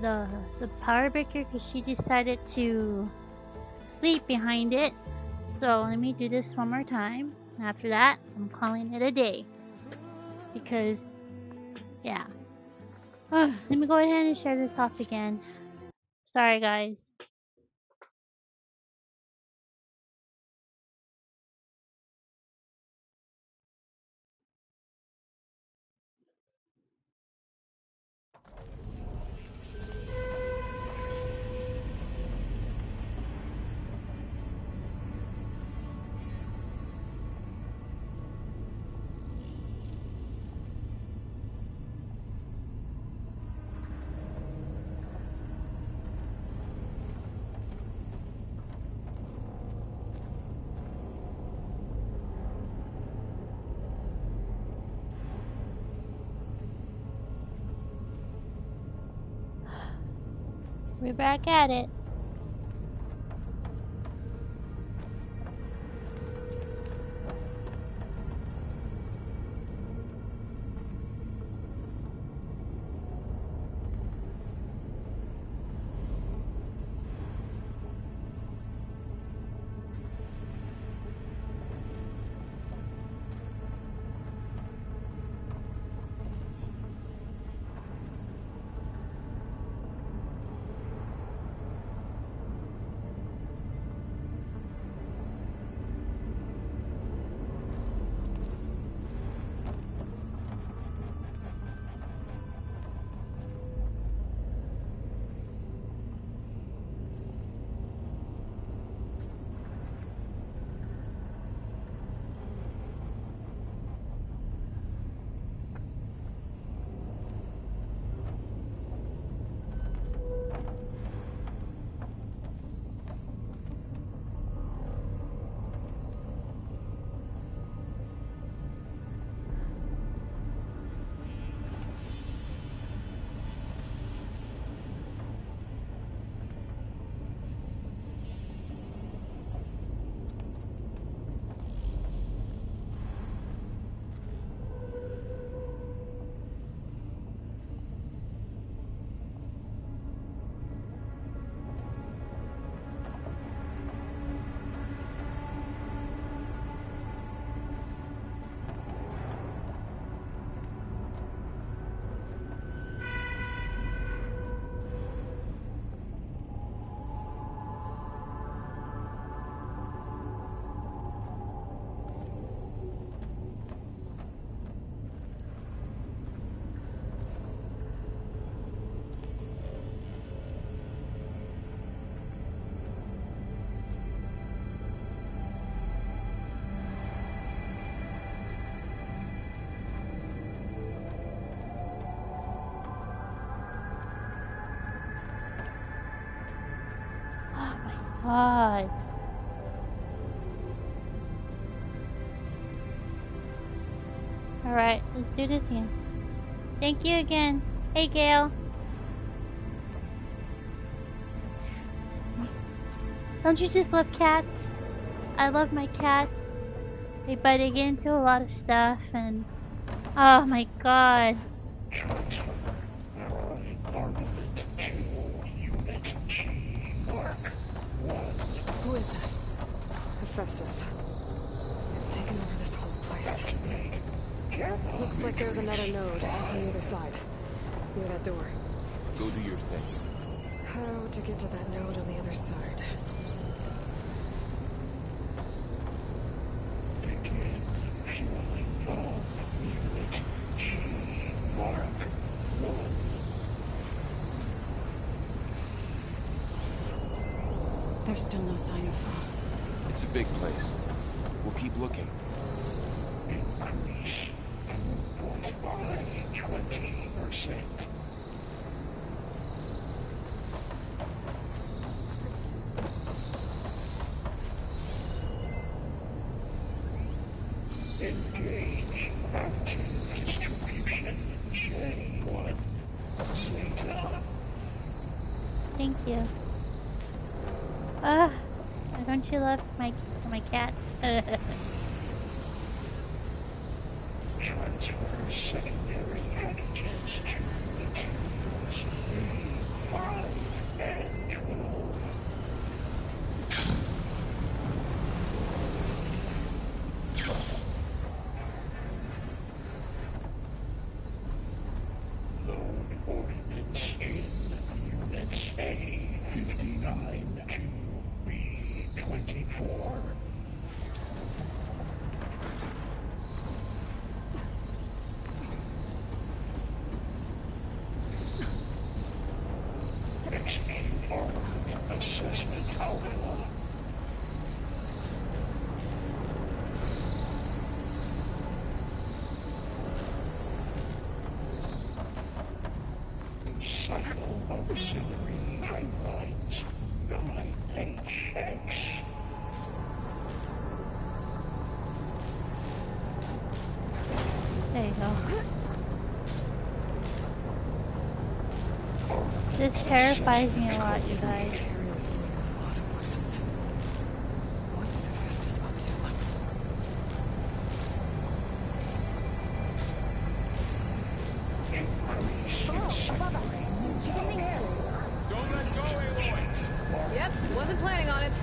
the power breaker because she decided to sleep behind it. So let me do this one more time. After that, I'm calling it a day. Because, yeah. Let me go ahead and share this off again. Sorry, guys. We're back at it. God. Alright, let's do this again. Thank you again. Hey, Gail. Don't you just love cats? I love my cats. But they get into a lot of stuff and... Oh my god. Who is that? Hephaestus. It's taken over this whole place. Looks like there's another node on the other side. Near that door. Go do your thing. How to get to that node on the other side? There's still no sign of fog. It's a big place. We'll keep looking. Increase throughput by 20%. Engage active distribution J1 Zeta. Thank you. Don't you love my cats? Transfer secondary packages to the 2+. waiting for? Execute armament assessment, however. Cycle auxiliary pipelines. 9HX. There you go. This terrifies me a lot, you guys. These carriers load with a lot of weapons. What is Hephaestus up to? Don't let go, Aloy! Yep, wasn't planning on it.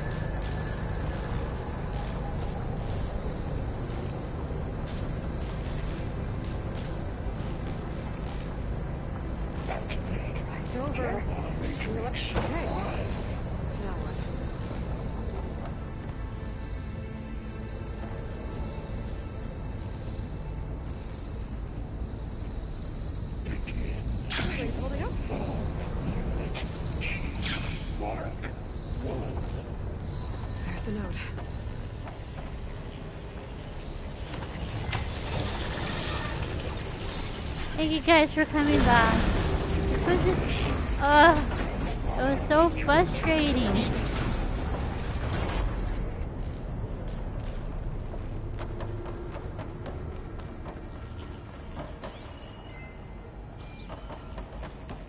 It's over. Okay. Now what? Things holding up? Mark 1. There's the note. Thank you guys for coming back. This was just, it was so frustrating.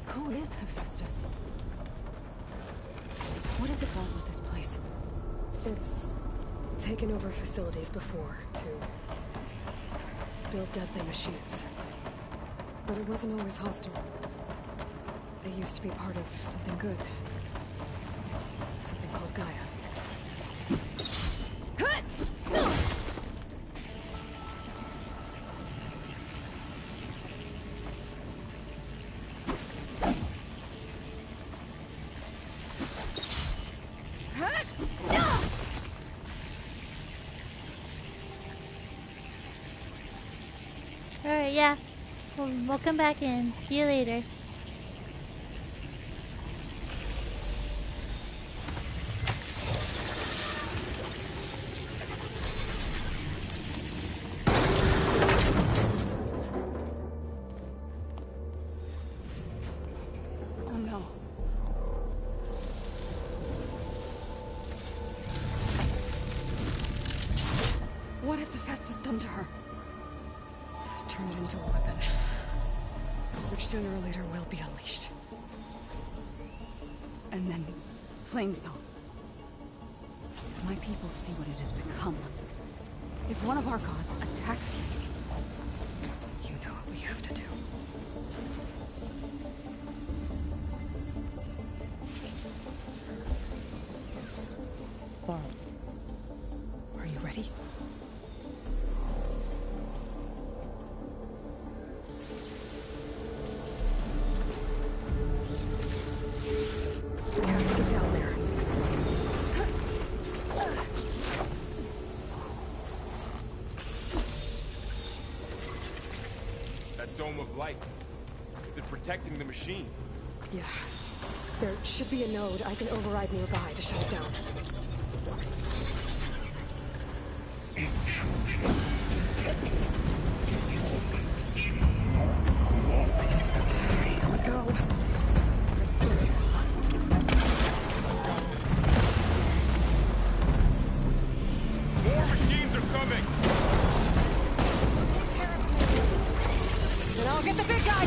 Who is Hephaestus? What is it want with this place? It's taken over facilities before to build deadly machines. But it wasn't always hostile. They used to be part of something good. Something called Gaia. Alright, yeah. We'll come back in. See you later. Oh no. What has Hephaestus done to her? Turn it into a weapon. Which sooner or later will be unleashed. And then Plainsong. If my people see what it has become, if one of our gods attacks them, You know what we have to do. Are you ready? We have to get down there. That dome of light. Is it protecting the machine? Yeah. There should be a node I can override nearby to shut it down. Here we go. More machines are coming! Then I'll get the big guy!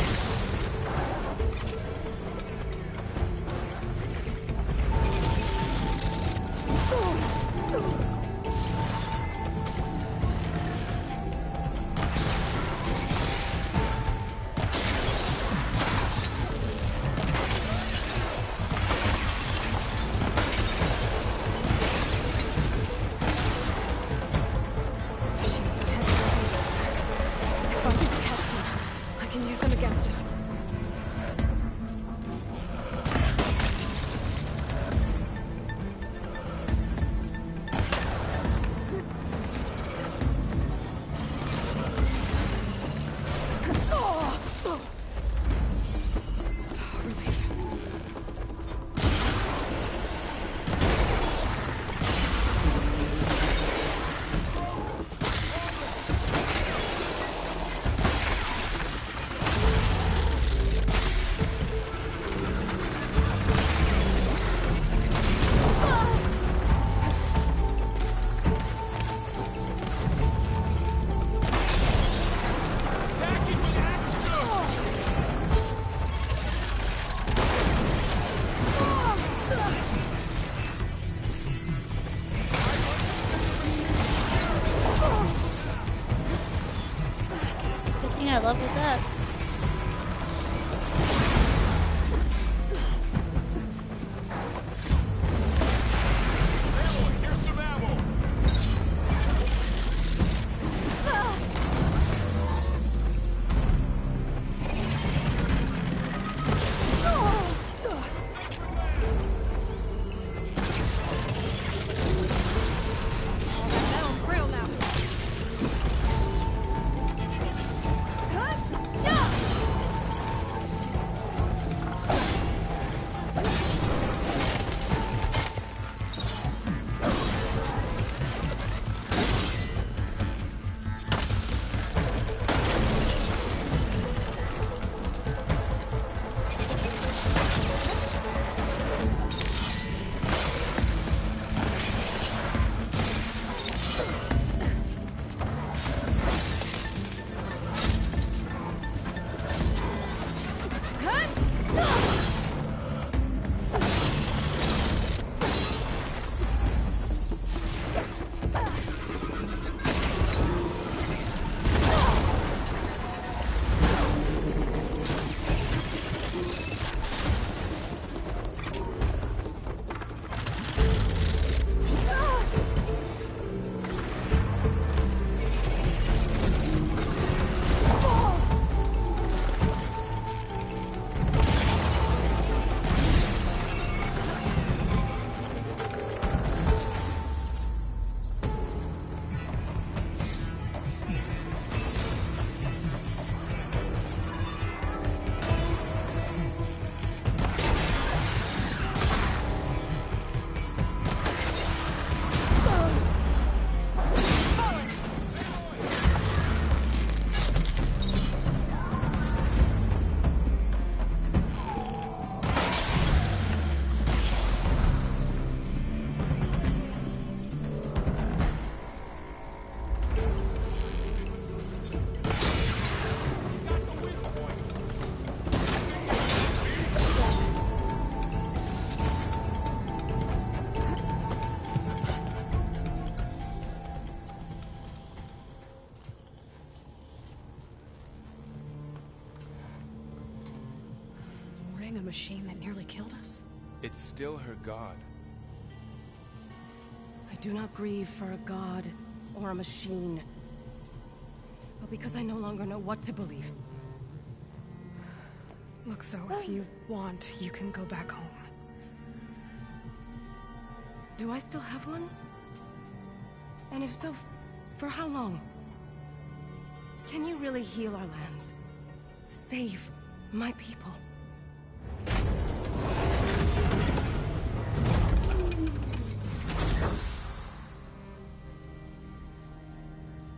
the machine that nearly killed us? It's still her god. I do not grieve for a god or a machine, but because I no longer know what to believe. Look, so if you want, you can go back home. Do I still have one? And if so, for how long? Can you really heal our lands? Save my people?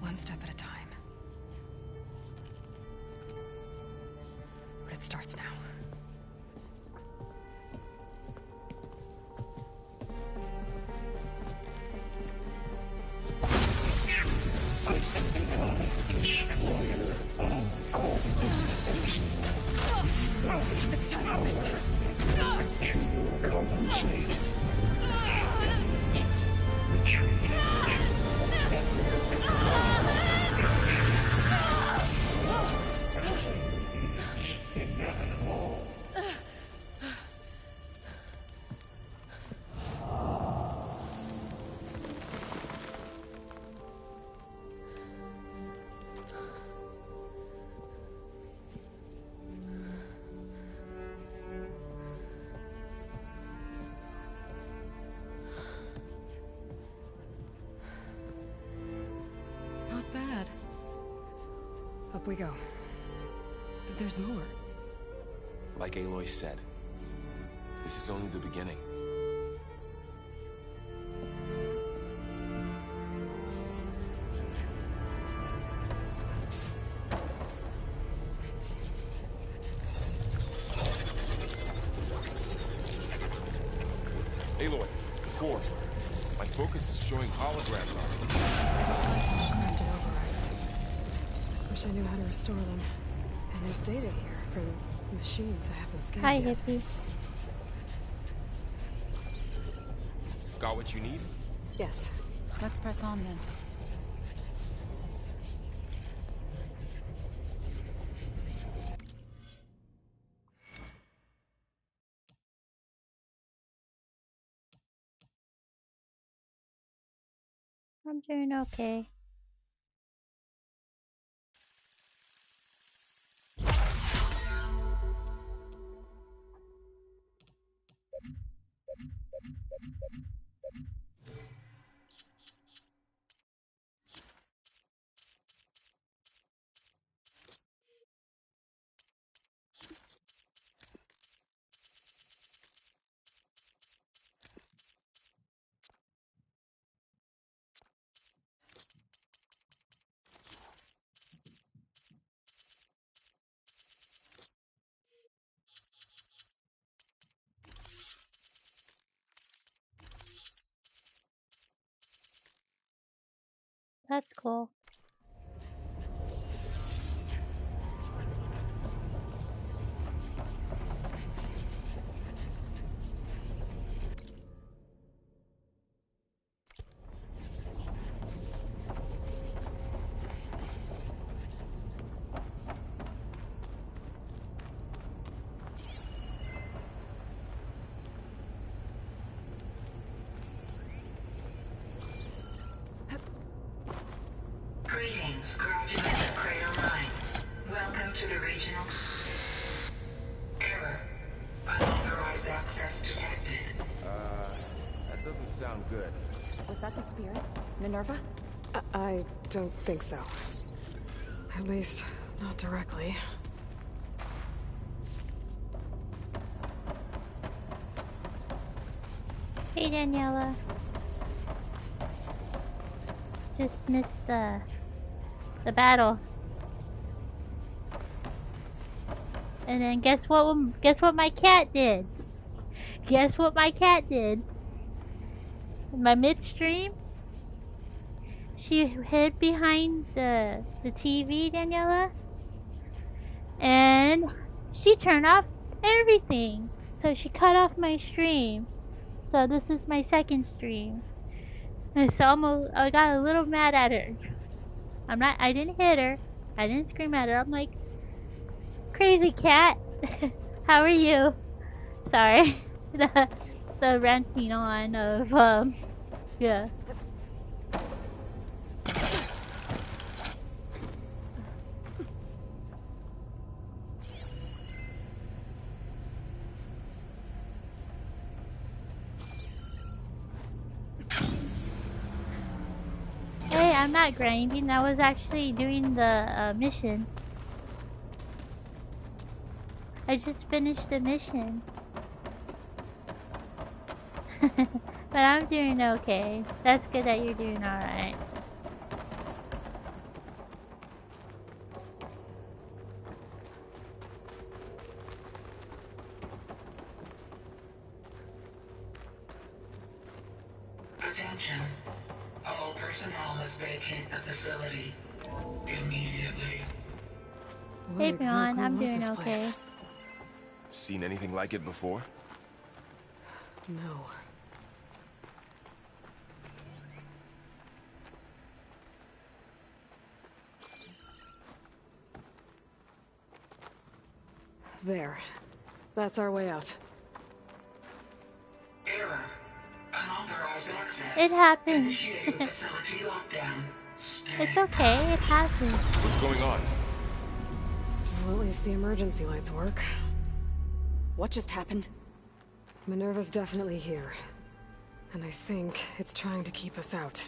One step at a time. But it starts now. It's time to fist To compensate. Retreat. Inevitable. Not bad. Up we go. There's more. Like Aloy said, this is only the beginning. Aloy, core. My focus is showing holograms on it. Granted overrides. Wish I knew how to restore them. And there's data here from machines I haven't scanned Hi, yet. hippie. Got what you need? Yes. Let's press on then. I'm doing okay. That's cool. Greetings, graduates of Crater 9. Welcome to the regional... Error. Unauthorized access detected. That doesn't sound good. Was that the spirit? Minerva? I don't think so. At least, not directly. Hey, Daniela. Just missed the battle. And then guess what? Guess what my cat did? Guess what my cat did? In my midstream, she hid behind the TV, Daniela, and she turned off everything. So she cut off my stream. So this is my second stream. And so I got a little mad at her. I didn't hit her. I didn't scream at her. I'm like, crazy cat. How are you? Sorry. The ranting on of, yeah. Hey, I'm not grinding. I was actually doing the mission. I just finished the mission. But I'm doing okay. That's good that you're doing alright. Attention. All personnel must vacate the facility immediately. What Hey, Bjorn, exactly I'm was doing this okay. place? Seen anything like it before? No. There. That's our way out. Error. Unauthorized access. It happens. Initiating facility lockdown. It's okay, it happens. What's going on? Well, at least the emergency lights work. What just happened? Minerva's definitely here. And I think it's trying to keep us out.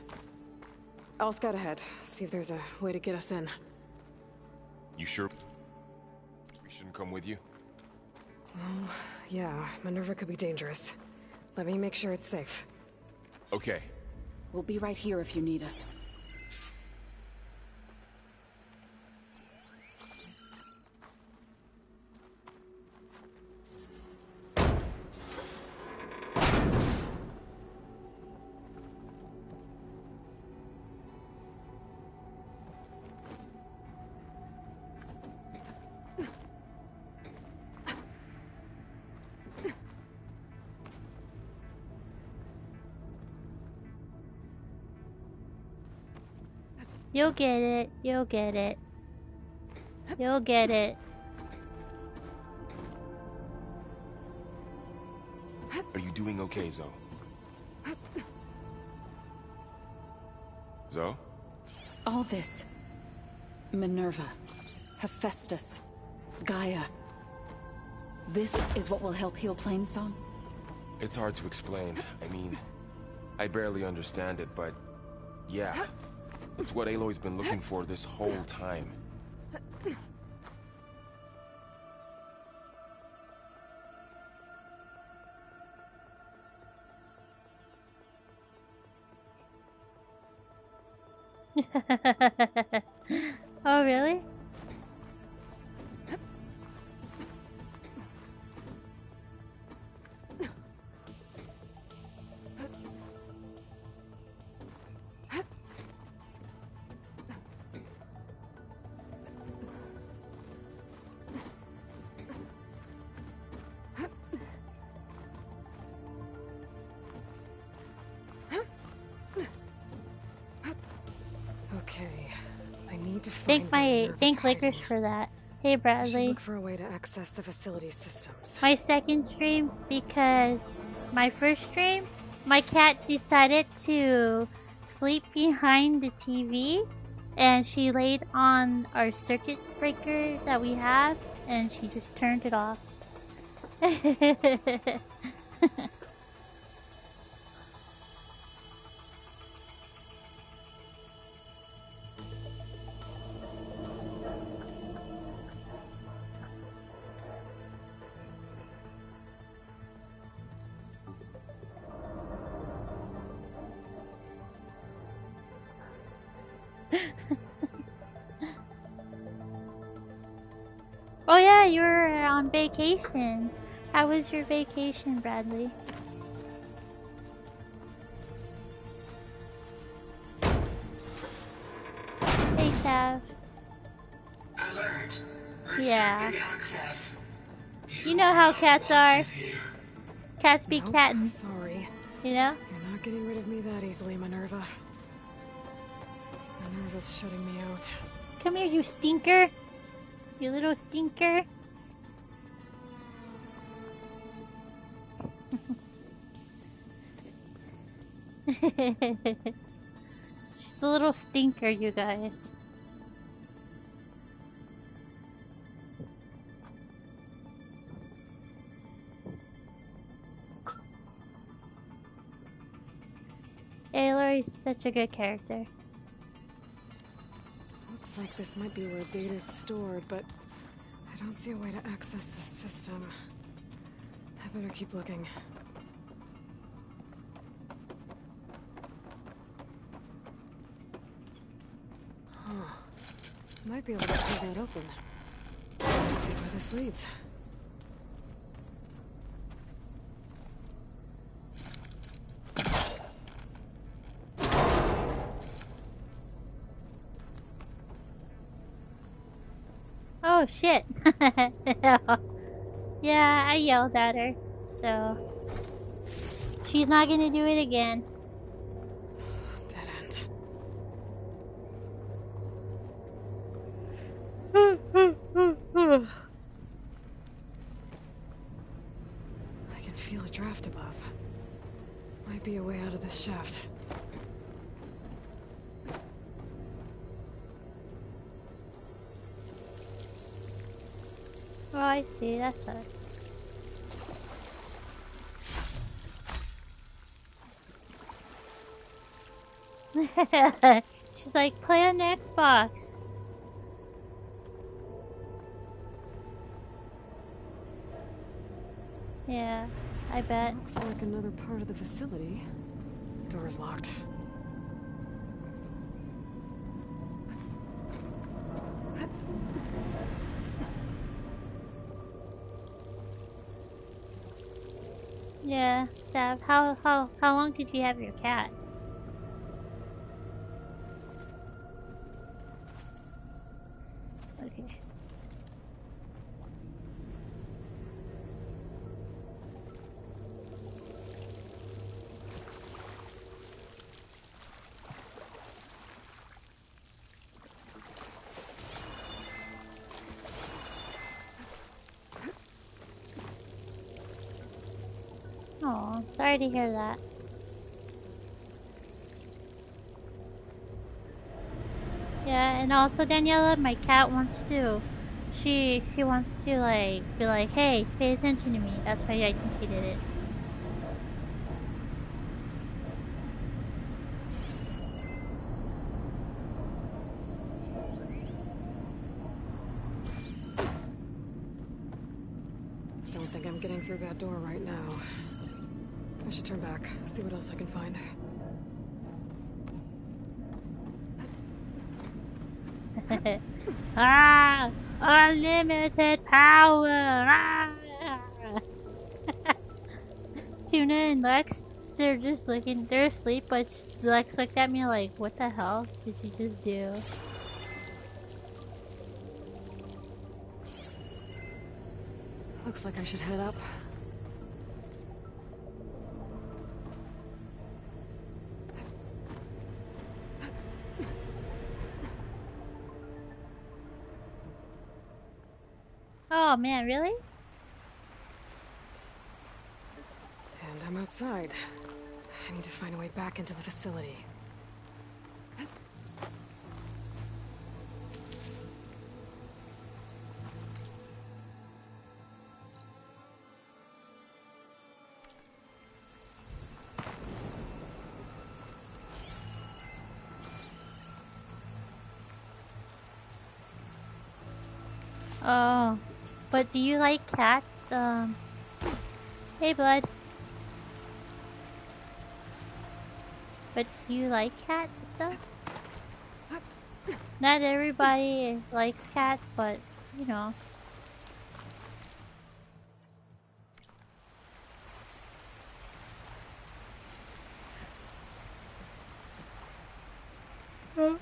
I'll scout ahead, see if there's a way to get us in. You sure we shouldn't come with you? Well, yeah, Minerva could be dangerous. Let me make sure it's safe. Okay. We'll be right here if you need us. You'll get it. You'll get it. You'll get it. Are you doing okay, Zoe? Zoe? All this. Minerva. Hephaestus. Gaia. This is what will help heal Plainsong? It's hard to explain. I mean, I barely understand it, but yeah. It's what Aloy's been looking for this whole time. Oh, really? Okay, I need to find Thank Lickers for that. Hey I should Bradley. look for a way to access the facility systems. My second stream because my first stream, my cat decided to sleep behind the TV and she laid on our circuit breaker that we have and she just turned it off. Oh yeah, you were on vacation. How was your vacation, Bradley? Hey, Tav. Alert. Yeah. Restricted access. You know how cats are. Cats be Nope, cattin', sorry. you know? You're not getting rid of me that easily, Minerva. Minerva's shutting me out. Come here, you stinker. You little stinker. She's a little stinker, you guys. Aloy's such a good character. Looks like this might be where data's stored, but I don't see a way to access the system. I better keep looking. Huh. Might be able to pull that open. Let's see where this leads. Oh shit. Yeah, I yelled at her, so she's not gonna do it again. Dead end. I can feel a draft above. Might be a way out of this shaft. Oh, I see, that sucks. She's like, play on the Xbox. Yeah, I bet. Looks like another part of the facility. Door is locked. Yeah, Sav, how long did you have your cat? Okay. Oh, sorry to hear that. Yeah, and also Daniela, my cat wants to. She wants to like be like, hey, pay attention to me. That's why I think she did it. Don't think I'm getting through that door right now. I should turn back, see what else I can find. Ah! Unlimited power! Ah! Tuna and Lex, they're just looking, they're asleep, but Lex looked at me like, what the hell did you just do? Looks like I should head up. Oh man, really? And I'm outside. I need to find a way back into the facility. Oh, but do you like cats? Hey, bud. But do you like cat stuff? Not everybody likes cats, but, you know. Mhm.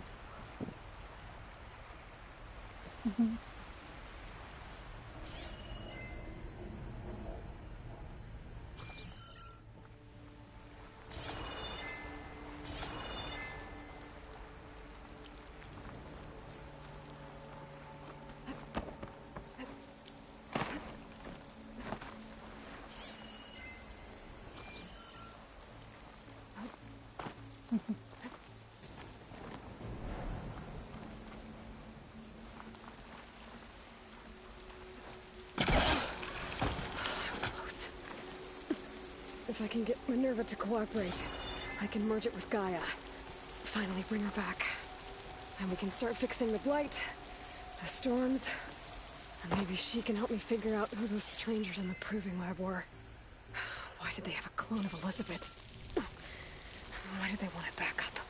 Close. If I can get Minerva to cooperate, I can merge it with Gaia. Finally bring her back. And we can start fixing the blight, the storms, and maybe she can help me figure out who those strangers in the proving lab were. Why did they have a clone of Elizabeth? Why did they want it back up?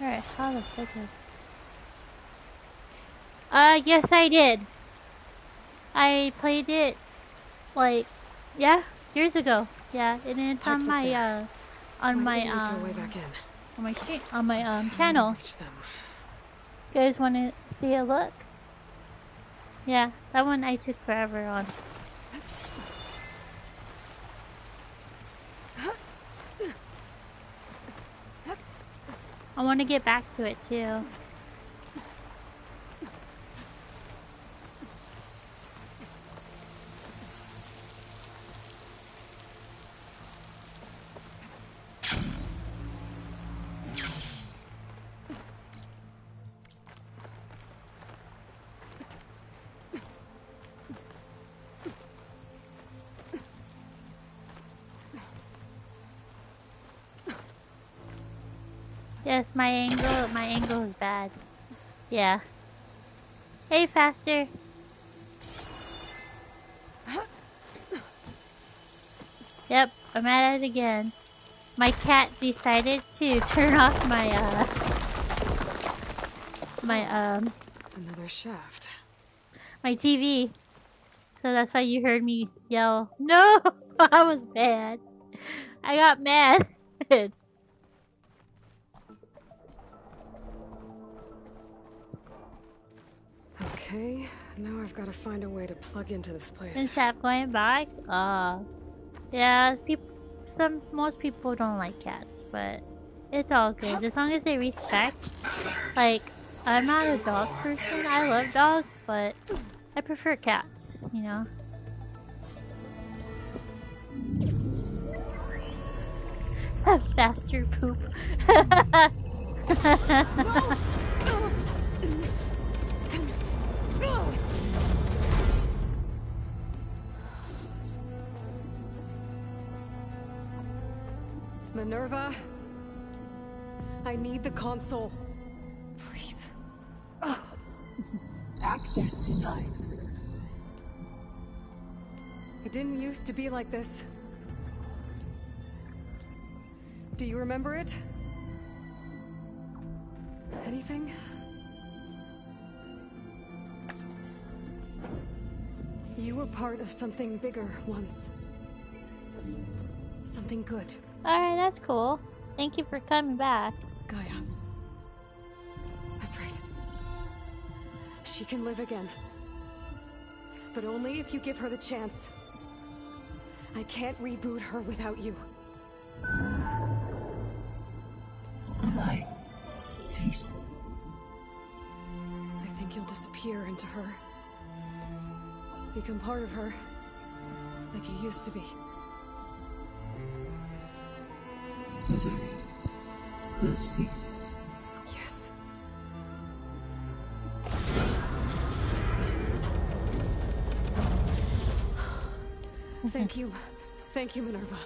Alright, how the fuck is... yes I did. I played it, like, yeah, years ago. Yeah, and it's on my, on my stream, on my, channel. You guys wanna see a look? Yeah, that one I took forever on. I want to get back to it too. Yes, my angle is bad. Yeah. Hey, faster. Yep, I'm at it again. My cat decided to turn off my, another shaft. My TV. So that's why you heard me yell, no! I was bad. I got mad. Okay, now I've got to find a way to plug into this place. And Sap going back? Yeah, most people don't like cats, but it's all good. As long as they respect. Like, I'm not a dog person. I love dogs, but I prefer cats, you know? Faster poop. Minerva, I need the console. Please. Access denied. It didn't used to be like this. Do you remember it? Anything? You were part of something bigger once. Something good. Alright, that's cool. Thank you for coming back. Gaia. That's right. She can live again. But only if you give her the chance. I can't reboot her without you. Light. Cease. I think you'll disappear into her. Become part of her. Like you used to be. Misery will cease. Yes. Thank you. Thank you, Minerva.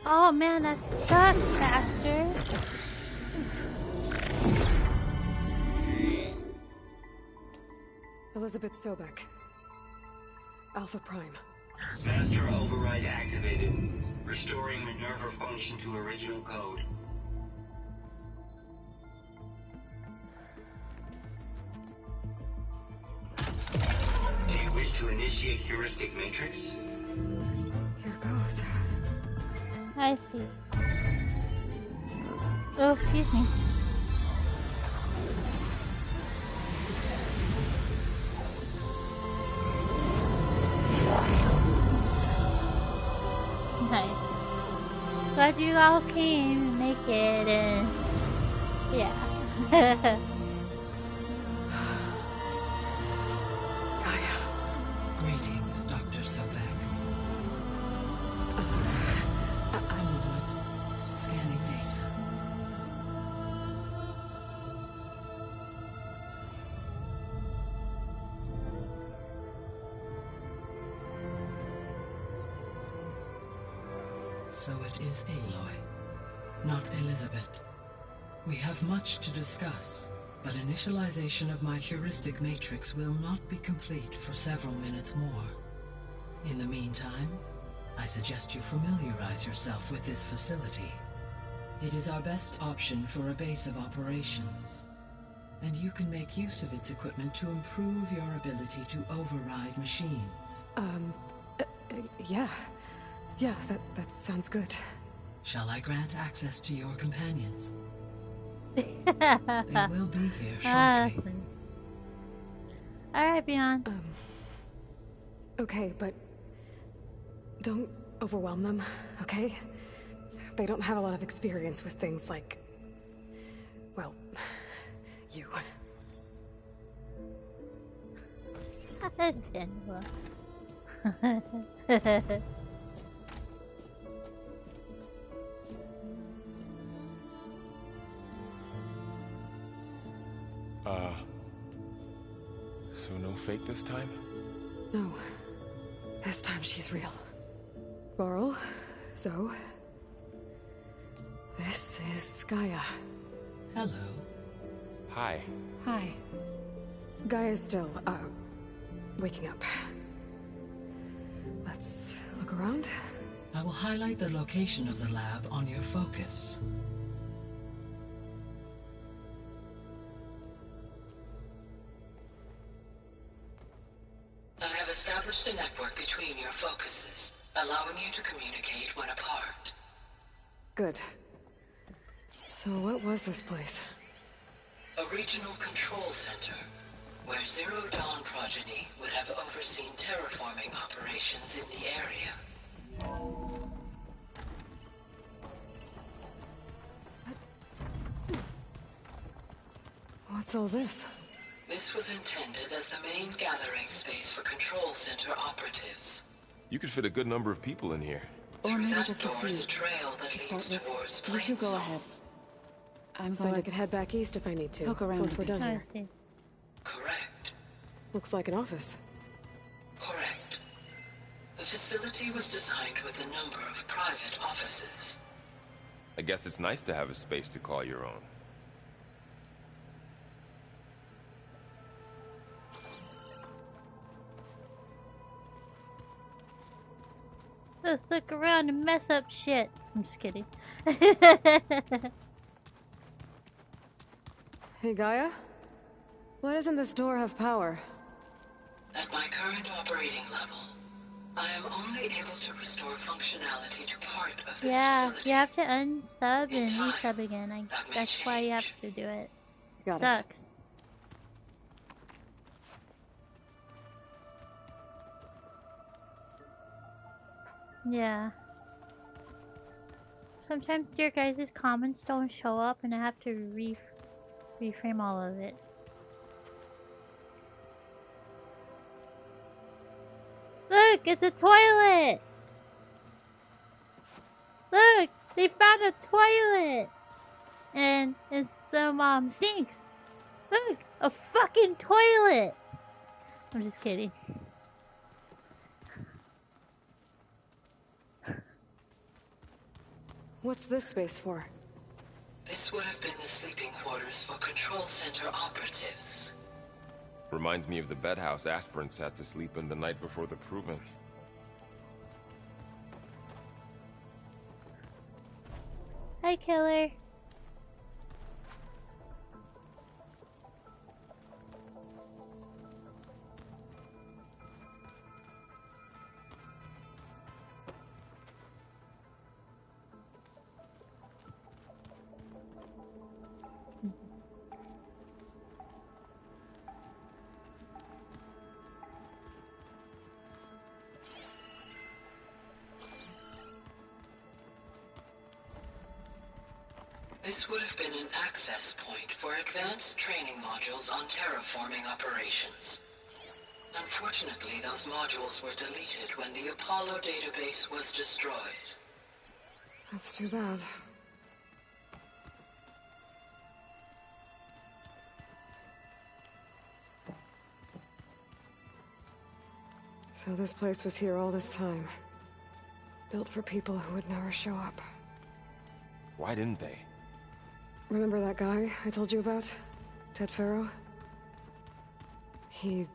Oh man, that sucks, bastard. Elizabeth Sobek. Alpha Prime. Master override activated. Restoring Minerva function to original code. Do you wish to initiate heuristic matrix? Here goes. I see. Oh, excuse me. Nice. Glad you all came and make it, and yeah. Gaia. Greetings, Dr. Sobek. I mean what? Scanning data. So it is Aloy, not Elizabeth. We have much to discuss, but initialization of my heuristic matrix will not be complete for several minutes more. In the meantime, I suggest you familiarize yourself with this facility. It is our best option for a base of operations, and you can make use of its equipment to improve your ability to override machines. Yeah. Yeah, that sounds good. Shall I grant access to your companions? They They will be here shortly. Alright, Beyond. Okay, but don't overwhelm them, okay? They don't have a lot of experience with things like, well, you. Daniel. So no fake this time? No. This time she's real. Varl, Zoe. This is Gaia. Hello. Hi. Hi. Gaia's still, waking up. Let's look around. I will highlight the location of the lab on your focus. I have established a network between your focuses, allowing you to communicate when apart. Good. So what was this place? A regional control center, where Zero Dawn progeny would have overseen terraforming operations in the area. What's all this? This was intended as the main gathering space for control center operatives. You could fit a good number of people in here. Or Through maybe that just a door few. is a trail that To leads start towards with, you two go Plainsong. ahead. I'm So going I to could head back east if I need to. poke around once a we're bit. done I here. see. Correct. Looks like an office. Correct. The facility was designed with a number of private offices. I guess it's nice to have a space to call your own. Let's look around and mess up shit. I'm just kidding. Hey, Gaia? Why doesn't this door have power? At my current operating level, I am only able to restore functionality to part of this Yeah, facility. you have to unsub In and time, resub again. that may That's why you have change. to do it. Got it. Sucks. Yeah. Sometimes your guys' comments don't show up and I have to reframe all of it. Look, it's a toilet! Look, they found a toilet! And it's some sinks. Look, a fucking toilet! I'm just kidding. What's this space for? This would have been the sleeping quarters for control center operatives. Reminds me of the bedhouse aspirants had to sleep in the night before the proving. Hi, killer. This would have been an access point for advanced training modules on terraforming operations. Unfortunately, those modules were deleted when the Apollo database was destroyed. That's too bad. So this place was here all this time. Built for people who would never show up. Why didn't they? Remember that guy I told you about? Ted Farrow? He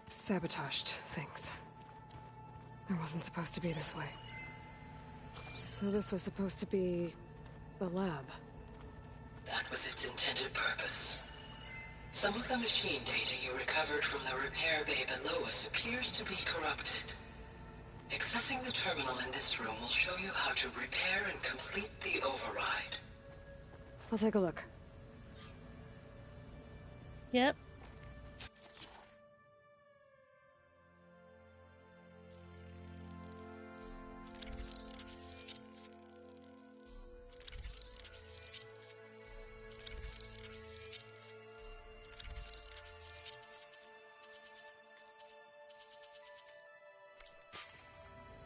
sabotaged things. It wasn't supposed to be this way. So this was supposed to be the lab. That was its intended purpose. Some of the machine data you recovered from the repair bay below us appears to be corrupted. Accessing the terminal in this room will show you how to repair and complete the override. I'll take a look. Yep.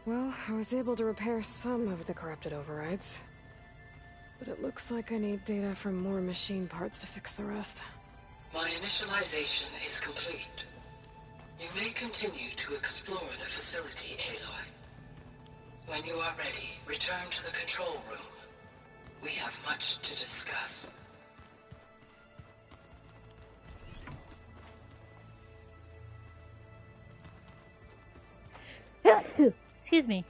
Well, I was able to repair some of the corrupted overrides. But it looks like I need data from more machine parts to fix the rest. My initialization is complete. You may continue to explore the facility, Aloy. When you are ready, return to the control room. We have much to discuss. Excuse me.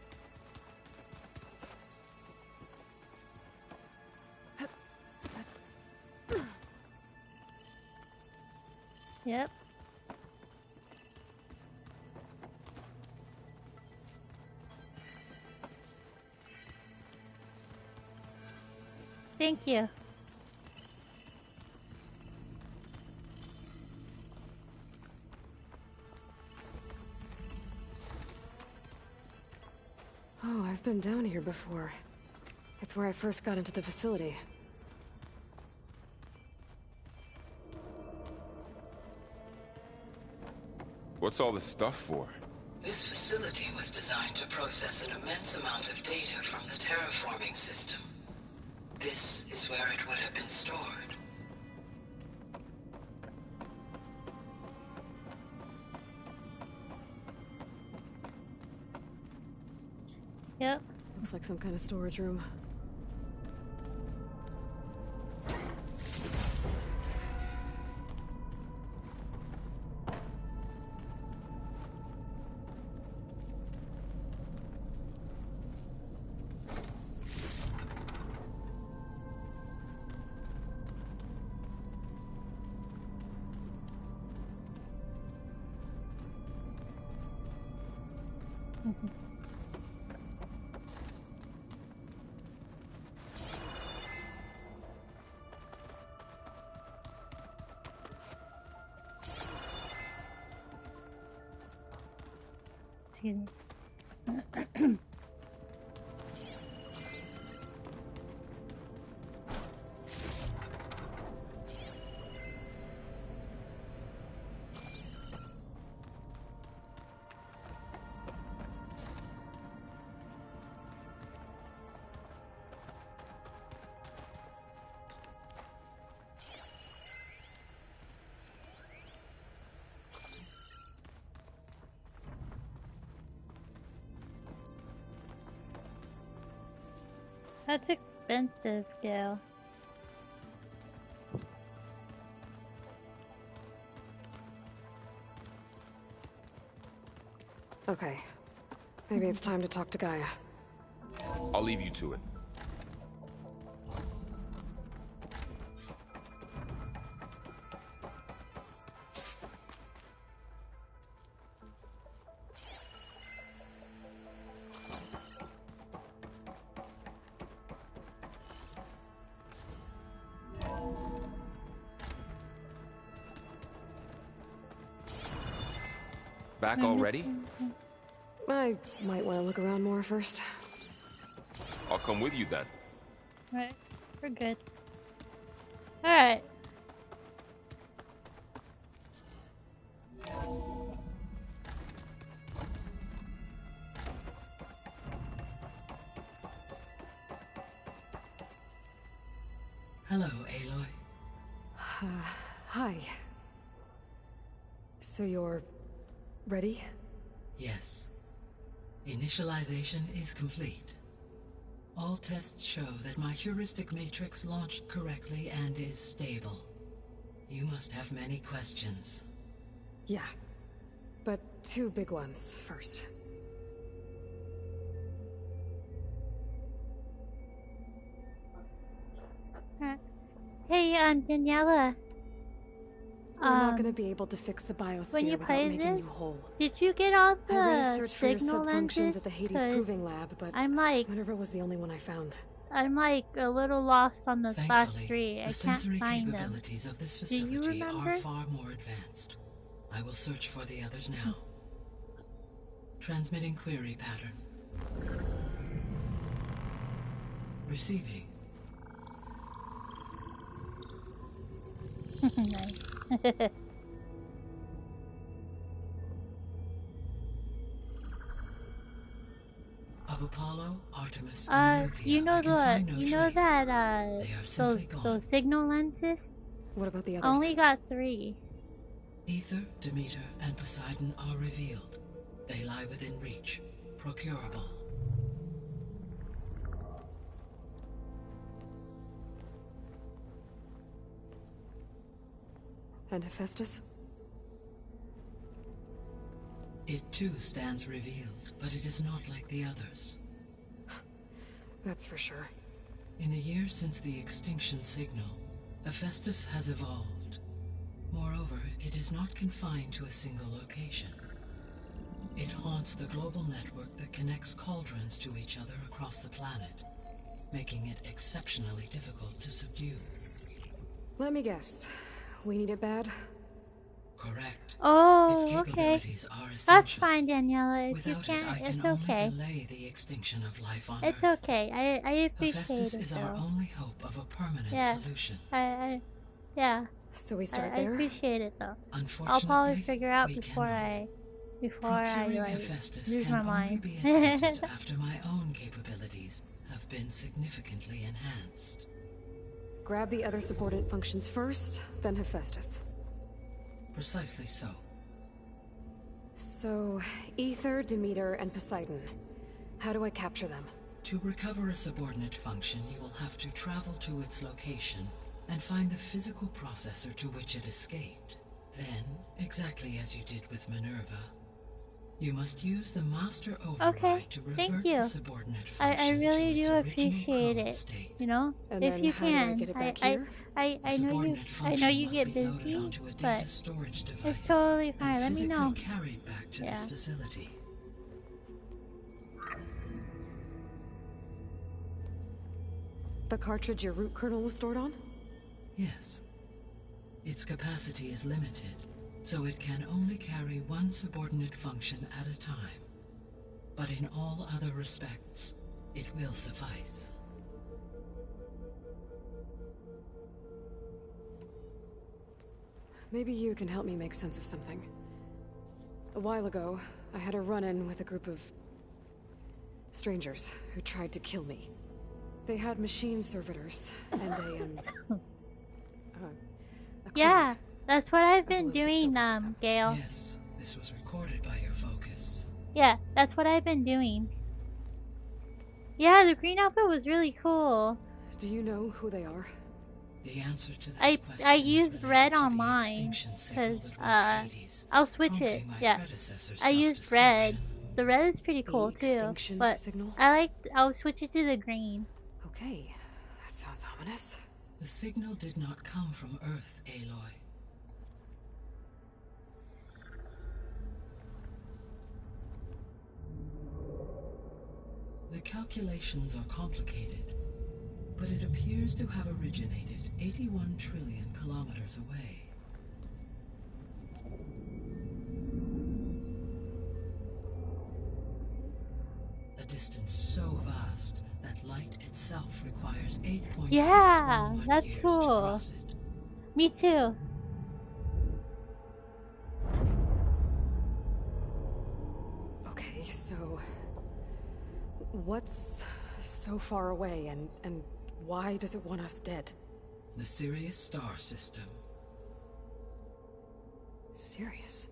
Yep. Thank you. Oh, I've been down here before. It's where I first got into the facility. What's all this stuff for? This facility was designed to process an immense amount of data from the terraforming system. This is where it would have been stored. Yep. Looks like some kind of storage room. Excuse me. That's expensive, Gail. Okay. Maybe it's time to talk to Gaia. I'll leave you to it. Back already? I might want to look around more first. I'll come with you then. Right. We're good. Alright. Hello, Aloy. Hi. So you're... ready? Yes. Initialization is complete. All tests show that my heuristic matrix launched correctly and is stable. You must have many questions. Yeah. But 2 big ones first. Hey, Daniela. We're not gonna be able to fix the biosphere when you without play making this, you whole. did you get all I ran a the search for your signal subfunctions lenses? at the Hades 'Cause Proving Lab, but I'm like Minerva was the only one I found. I'm like a little lost on the last Thankfully, 3. the I can't sensory find them. capabilities of this Do you facility are remember? far more advanced. I will search for the others now. Transmitting query pattern. Receiving. Nice. Of Apollo, Artemis, and Nubia, you know I can find no you know trace. that They are simply gone. those signal lenses? What about the I others? only got 3. Ether, Demeter, and Poseidon are revealed. They lie within reach. Procurable. And Hephaestus? It too stands revealed, but it is not like the others. That's for sure. In the years since the extinction signal, Hephaestus has evolved. Moreover, it is not confined to a single location. It haunts the global network that connects cauldrons to each other across the planet, making it exceptionally difficult to subdue. Let me guess. We need it bad? Correct. Its Oh, okay. capabilities are That's essential. fine, Daniela. If you Without it, can't, I can it's only okay. delay the extinction of life on It's Earth. okay. I appreciate Hephaestus it is our though. only hope of a permanent Yeah. solution. Yeah. So we start I there? appreciate it though. Unfortunately, I'll probably figure out we before cannot. I Procuring like Hephaestus lose can my only mind. be attempted after my own capabilities have been significantly enhanced. Grab the other subordinate functions first, then Hephaestus. Precisely so. So, Ether, Demeter, and Poseidon. How do I capture them? To recover a subordinate function, you will have to travel to its location and find the physical processor to which it escaped. Then, exactly as you did with Minerva, you must use the master override Okay, to thank revert you. the subordinate function I really to its do original appreciate prone it. state. You know, And if then you how do I can. get it back here? I The know you subordinate function must get be loaded busy, onto a data but storage device it's totally fine. and Let me physically know. carried back to this Yeah. facility. The cartridge your root kernel was stored on? Yes. Its capacity is limited, so it can only carry one subordinate function at a time. But in all other respects, it will suffice. Maybe you can help me make sense of something. A while ago, I had a run-in with a group of strangers who tried to kill me. They had machine servitors and a Yeah, clone. that's what I've been Elizabeth doing, Silverman. Gail. Yes, this was recorded by your focus. Yeah, that's what I've been doing. Yeah, the green outfit was really cool. Do you know who they are? The answer to that I question is used related red to on the mine extinction signal because that woke Hades, I'll switch it. prompting my Yeah, predecessor's I used red. self-destruction. The red is pretty The cool too, extinction but signal? I'll switch it to the green. Okay, that sounds ominous. The signal did not come from Earth, Aloy. The calculations are complicated, but it appears to have originated 81 trillion kilometers away. A distance so vast that light itself requires 8.611 Yeah, that's years to cool. cross it. Me too. Okay, so what's so far away, and why does it want us dead? The Sirius star system. Sirius?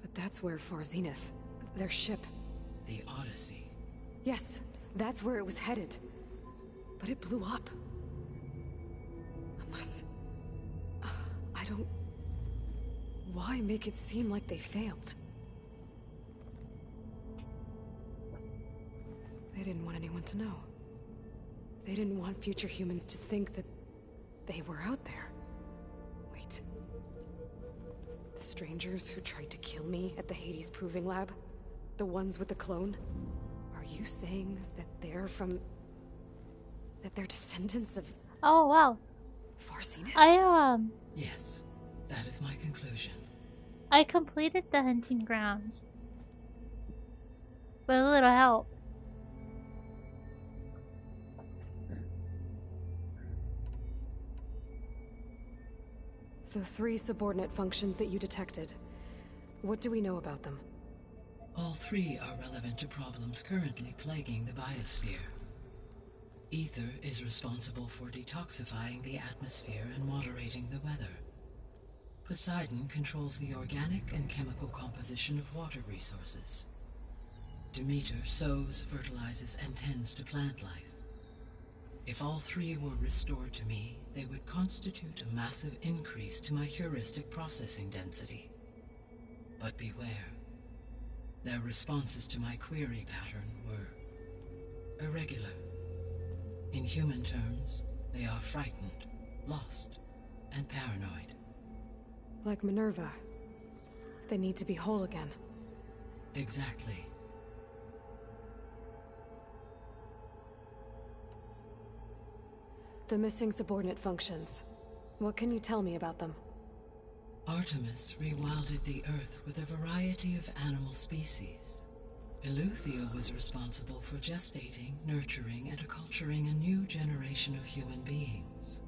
But that's where Far Zenith, their ship. The Odyssey. Yes, that's where it was headed. But it blew up. Unless... I don't... Why make it seem like they failed? They didn't want anyone to know. They didn't want future humans to think that they were out there. Wait. The strangers who tried to kill me at the Hades Proving Lab? The ones with the clone? Are you saying that they're from... that they're descendants of Oh wow. Far Zenith? Yes, that is my conclusion. I completed the hunting grounds. With a little help. The 3 subordinate functions that you detected. What do we know about them? All 3 are relevant to problems currently plaguing the biosphere. Ether is responsible for detoxifying the atmosphere and moderating the weather. Poseidon controls the organic and chemical composition of water resources. Demeter sows, fertilizes, and tends to plant life. If all 3 were restored to me, they would constitute a massive increase to my heuristic processing density. But beware. Their responses to my query pattern were irregular. In human terms, they are frightened, lost, and paranoid. Like Minerva. They need to be whole again. Exactly. The missing subordinate functions. What can you tell me about them? Artemis rewilded the Earth with a variety of animal species. Eleuthia was responsible for gestating, nurturing, and acculturating a new generation of human beings.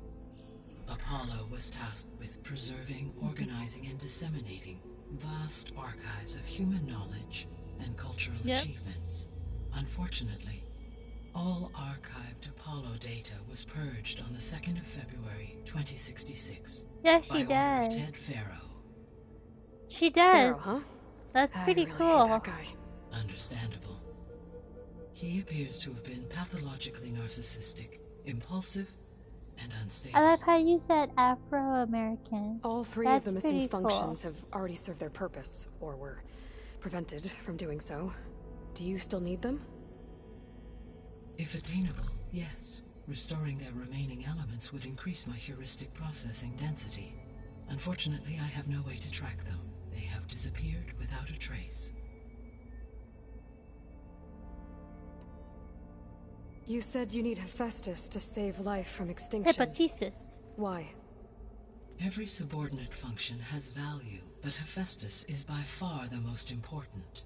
Apollo was tasked with preserving, organizing, and disseminating vast archives of human knowledge and cultural achievements. Unfortunately, all archived Apollo data was purged on the 2nd of February, 2066. Yeah, she by order does. of Ted Farrow. She does. Pharaoh, huh? That's pretty I really cool. hate that guy. Understandable. He appears to have been pathologically narcissistic, impulsive, and unstable. I like how you said Afro-American. All 3 That's of the missing pretty cool. functions have already served their purpose, or were prevented from doing so. Do you still need them? If attainable, yes. Restoring their remaining elements would increase my heuristic processing density. Unfortunately, I have no way to track them. They have disappeared without a trace. You said you need Hephaestus to save life from extinction. Hepatitis. Why? Every subordinate function has value, but Hephaestus is by far the most important.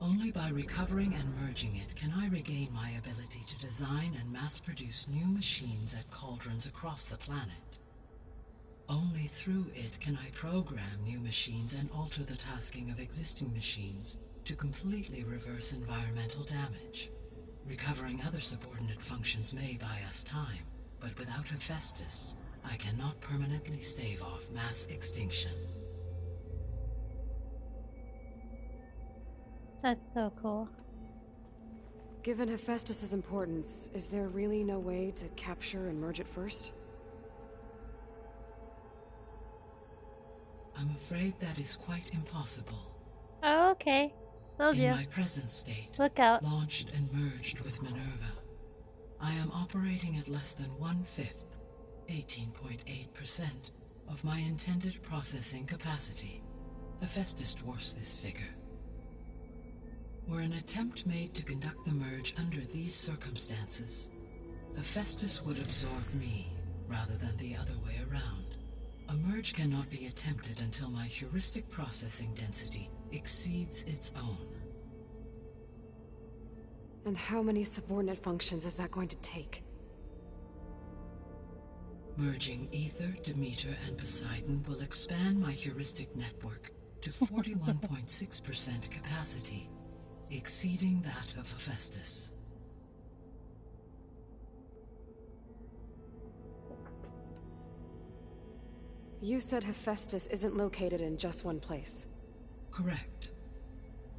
Only by recovering and merging it can I regain my ability to design and mass-produce new machines at cauldrons across the planet. Only through it can I program new machines and alter the tasking of existing machines to completely reverse environmental damage. Recovering other subordinate functions may buy us time, but without Hephaestus, I cannot permanently stave off mass extinction. That's so cool. Given Hephaestus's importance, is there really no way to capture and merge it first? I'm afraid that is quite impossible. Oh, okay. Will In do. my present state, Look out. launched and merged with Minerva, I am operating at less than 1/5, 18.8%, of my intended processing capacity. Hephaestus dwarfs this figure. Were an attempt made to conduct the merge under these circumstances, Hephaestus would absorb me rather than the other way around. A merge cannot be attempted until my heuristic processing density exceeds its own. And how many subordinate functions is that going to take? Merging Ether, Demeter, and Poseidon will expand my heuristic network to 41.6% capacity, exceeding that of Hephaestus. You said Hephaestus isn't located in just one place. Correct.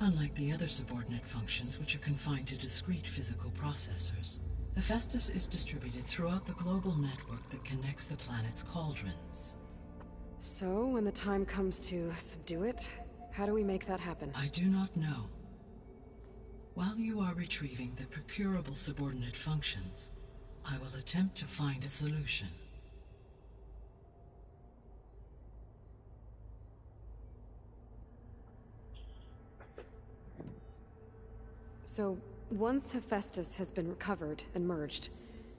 Unlike the other subordinate functions, which are confined to discrete physical processors, Hephaestus is distributed throughout the global network that connects the planet's cauldrons. So, when the time comes to subdue it, how do we make that happen? I do not know. While you are retrieving the procurable subordinate functions, I will attempt to find a solution. So, once Hephaestus has been recovered and merged,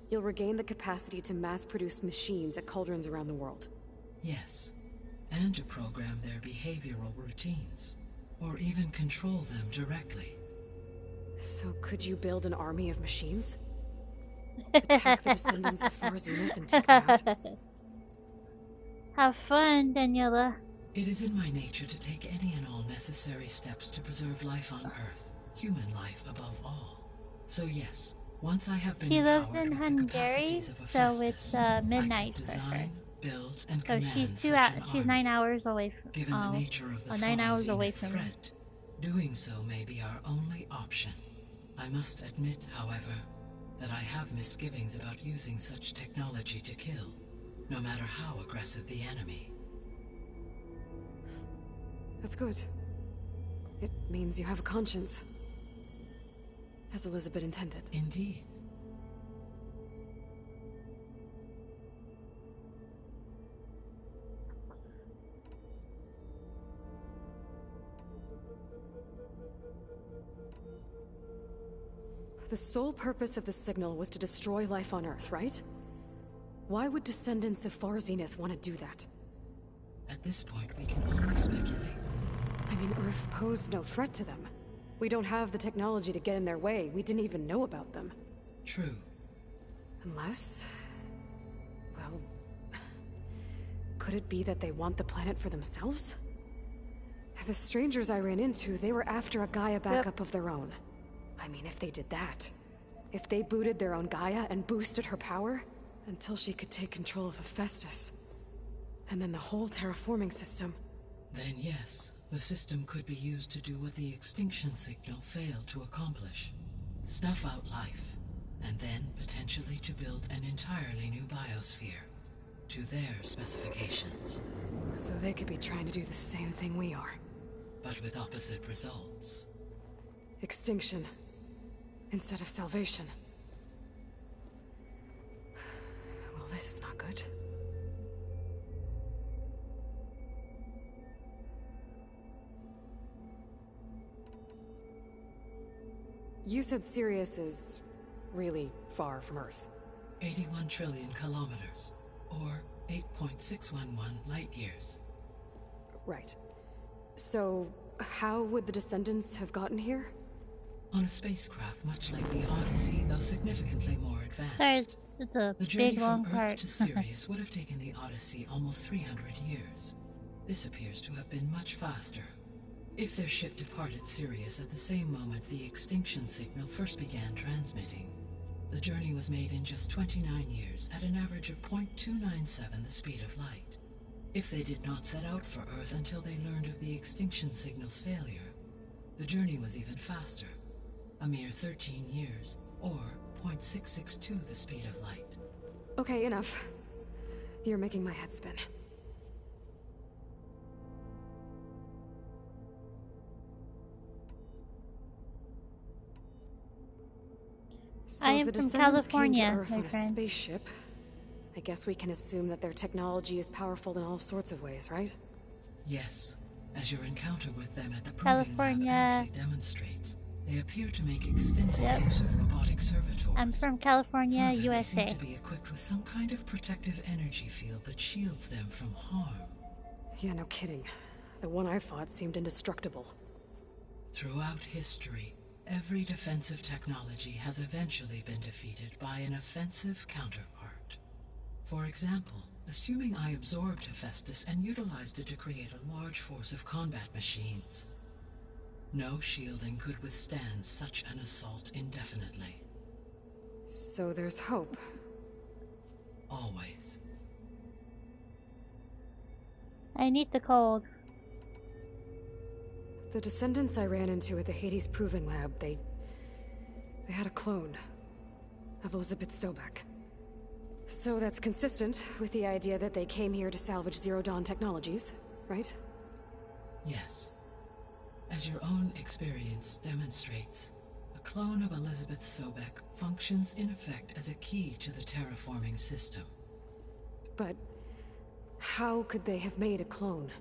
you'll regain the capacity to mass-produce machines at cauldrons around the world. Yes, and to program their behavioral routines, or even control them directly. So could you build an army of machines? Attack the descendants of Far Zenith and take them out? Have fun, Daniela. It is in my nature to take any and all necessary steps to preserve life on Earth, human life above all. So yes, once I have been She lives empowered in with the Hungary, capacities of so Hephaestus, it's midnight I can for her. design, build, and So command she's such an she's army. 9 hours away from. Given the nature of the 9 Far hours Zenith away from me. threat, doing so may be our only option. I must admit, however, that I have misgivings about using such technology to kill, no matter how aggressive the enemy. That's good. It means you have a conscience. As Elizabeth intended. Indeed. The sole purpose of the signal was to destroy life on Earth, right? Why would descendants of Far Zenith want to do that? At this point, we can only speculate. I mean, Earth posed no threat to them. We don't have the technology to get in their way. We didn't even know about them. True. Unless... well... could it be that they want the planet for themselves? The strangers I ran into, they were after a Gaia backup of their own. I mean, if they did that... if they booted their own Gaia and boosted her power... until she could take control of Hephaestus. And then the whole terraforming system... Then yes, the system could be used to do what the extinction signal failed to accomplish. Snuff out life, and then potentially to build an entirely new biosphere, to their specifications. So they could be trying to do the same thing we are. But with opposite results. Extinction. Instead of salvation. Well, this is not good. You said Sirius is really far from Earth. 81 trillion kilometers, or 8.611 light years. Right. So, how would the descendants have gotten here? On a spacecraft much like the Odyssey, though significantly more advanced. Sorry, it's a The journey big from long Earth part. to Sirius would have taken the Odyssey almost 300 years. This appears to have been much faster. If their ship departed Sirius at the same moment the extinction signal first began transmitting, the journey was made in just 29 years at an average of 0.297 the speed of light. If they did not set out for Earth until they learned of the extinction signal's failure, the journey was even faster, a mere 13 years, or 0.662 the speed of light. Okay, enough. You're making my head spin. So I am the from descendants California, came to Earth my on a friend. spaceship. I guess we can assume that their technology is powerful in all sorts of ways, right? Yes, as your encounter with them at the Proving Lab California. amply demonstrates, they appear to make extensive use of robotic servitors. I'm from California, Further, they seem USA. to be equipped with some kind of protective energy field that shields them from harm. Yeah, no kidding. The one I fought seemed indestructible. Throughout history, every defensive technology has eventually been defeated by an offensive counterpart. For example, assuming I absorbed Hephaestus and utilized it to create a large force of combat machines. No shielding could withstand such an assault indefinitely. So there's hope. Always. I need the code. The descendants I ran into at the Hades Proving Lab, they had a clone of Elizabeth Sobek. So that's consistent with the idea that they came here to salvage Zero Dawn technologies, right? Yes. As your own experience demonstrates, a clone of Elizabeth Sobek functions in effect as a key to the terraforming system. But how could they have made a clone?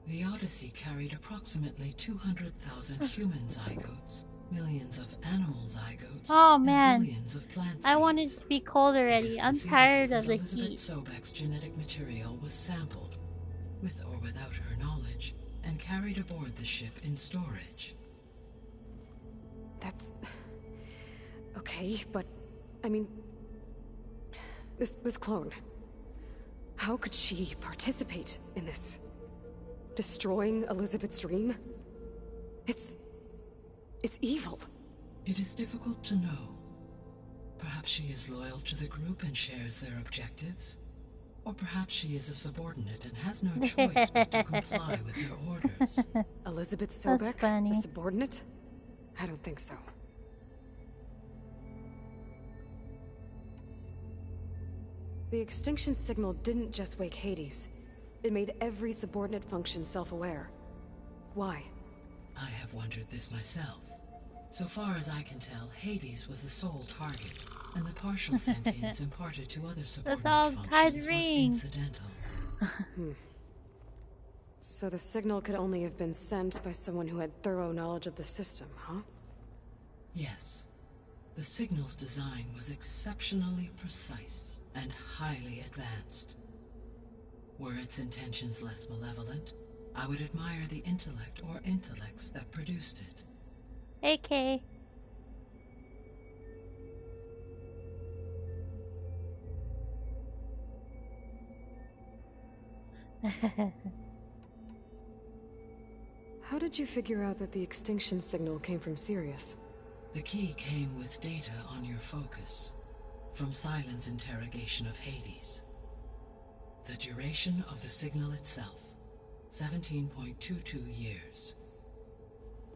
The Odyssey carried approximately 200,000 human zygotes, millions of animal zygotes, Oh and man, millions of plant seeds. I want it to be cold It already. is I'm conceivable tired of that the Elizabeth heat. Sobek's genetic material was sampled, with or without her knowledge, and carried aboard the ship in storage. That's... okay, but... I mean... This clone... How could she participate in this? Destroying Elizabeth's dream? It's evil. It is difficult to know. Perhaps she is loyal to the group and shares their objectives. Or perhaps she is a subordinate and has no choice but to comply with their orders. Elizabeth That's Sobek? funny. A subordinate? I don't think so. The extinction signal didn't just wake Hades. It made every subordinate function self-aware. Why? I have wondered this myself. So far as I can tell, Hades was the sole target, and the partial sentience imparted to other subordinate all tied functions was rings. incidental. So the signal could only have been sent by someone who had thorough knowledge of the system, huh? Yes. The signal's design was exceptionally precise and highly advanced. Were its intentions less malevolent, I would admire the intellect or intellects that produced it. AK. How did you figure out that the extinction signal came from Sirius? The key came with data on your focus, from Silent's interrogation of Hades. The duration of the signal itself, 17.22 years.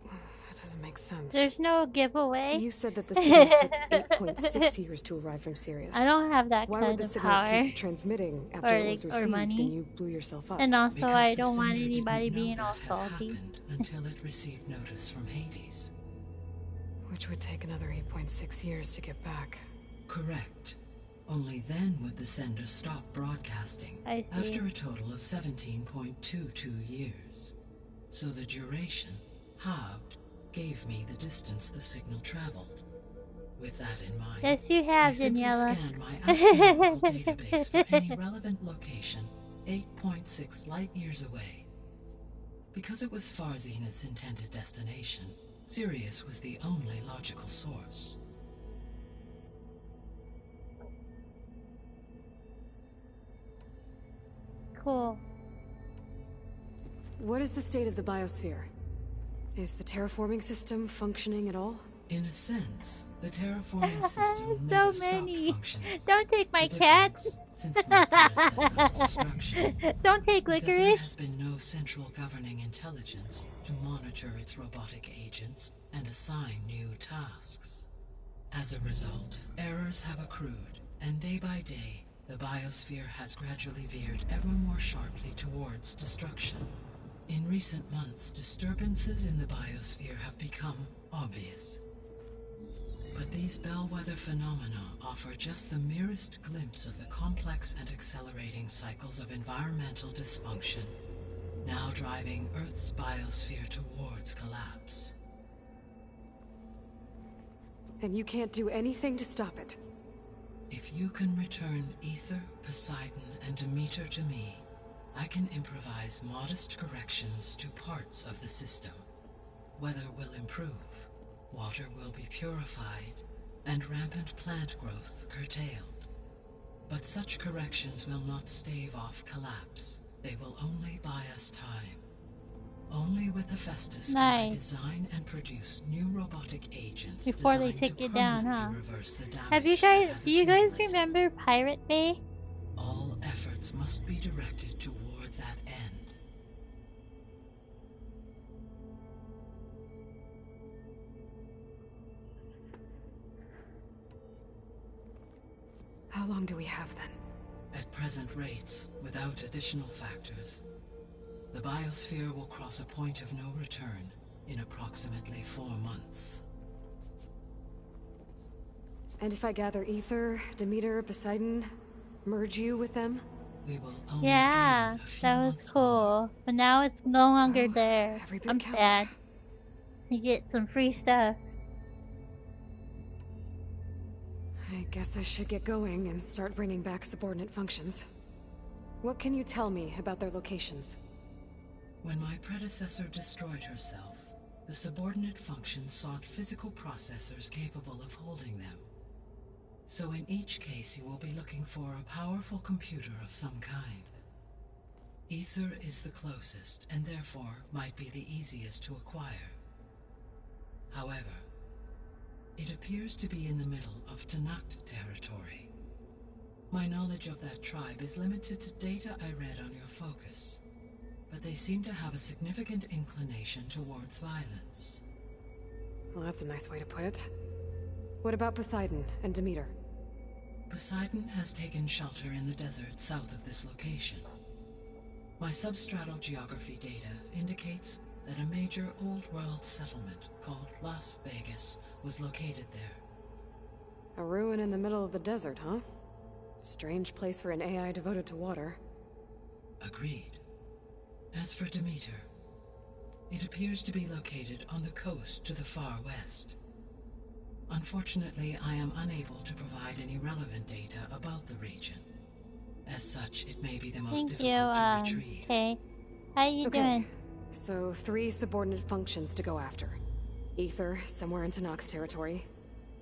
That doesn't make sense. There's no giveaway. You said that the signal took 8.6 years to arrive from Sirius. I don't have that Why would kind the of signal power. keep transmitting after it was or received money. and you blew yourself up? And also, Because I the don't want sender anybody didn't know being that all had salty. happened until it received notice from Hades. Which would take another 8.6 years to get back. Correct. Only then would the sender stop broadcasting, I see. after a total of 17.22 years. So the duration, halved, gave me the distance the signal traveled. With that in mind, Yes, you I have, simply Daniela. scanned my astronomical database for any relevant location 8.6 light years away. Because it was Far Zenith's intended destination, Sirius was the only logical source. Cool. What is the state of the biosphere? Is the terraforming system functioning at all? In a sense, the terraforming system So never stopped many. functioning. Don't take my The cat. difference, since my predecessor's destruction, Don't take is that there licorice. has been no central governing intelligence to monitor its robotic agents and assign new tasks. As a result, errors have accrued, and day by day, the biosphere has gradually veered ever more sharply towards destruction. In recent months, disturbances in the biosphere have become obvious. But these bellwether phenomena offer just the merest glimpse of the complex and accelerating cycles of environmental dysfunction, now driving Earth's biosphere towards collapse. And you can't do anything to stop it? If you can return Ether, Poseidon, and Demeter to me, I can improvise modest corrections to parts of the system. Weather will improve, Water will be purified, and rampant plant growth curtailed. But such corrections will not stave off collapse. They will only buy us time. Only with Hephaestus can I design and produce new robotic agents before they take it down, huh? Have you guys? Do you guys remember Pirate Bay? All efforts must be directed toward that end. How long do we have then? At present rates, without additional factors, the biosphere will cross a point of no return in approximately 4 months. And if I gather Ether, Demeter, Poseidon, merge you with them? We will only Yeah, gain a few that was months cool. more. But now it's no longer Well, there. every bit I'm counts. sad. You get some free stuff. I guess I should get going and start bringing back subordinate functions. What can you tell me about their locations? When my predecessor destroyed herself, the subordinate functions sought physical processors capable of holding them. So in each case you will be looking for a powerful computer of some kind. Ether is the closest, and therefore might be the easiest to acquire. However, it appears to be in the middle of Tanakh territory. My knowledge of that tribe is limited to data I read on your focus, but they seem to have a significant inclination towards violence. Well, that's a nice way to put it. What about Poseidon and Demeter? Poseidon has taken shelter in the desert south of this location. My substratal geography data indicates that a major old-world settlement called Las Vegas was located there. A ruin in the middle of the desert, huh? Strange place for an AI devoted to water. Agreed. As for Demeter, it appears to be located on the coast to the far west. Unfortunately, I am unable to provide any relevant data about the region. As such, it may be the most Thank you, difficult to retrieve. okay. How you doing? So 3 subordinate functions to go after. Ether, somewhere in Tanakh territory.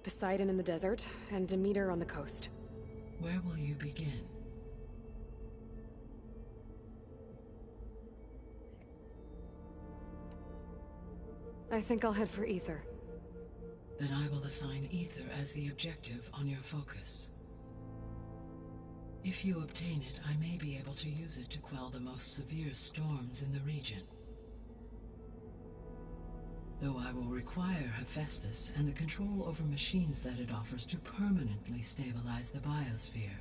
Poseidon in the desert, and Demeter on the coast. Where will you begin? I think I'll head for Ether. Then I will assign Ether as the objective on your focus. If you obtain it, I may be able to use it to quell the most severe storms in the region. Though I will require Hephaestus and the control over machines that it offers to permanently stabilize the biosphere.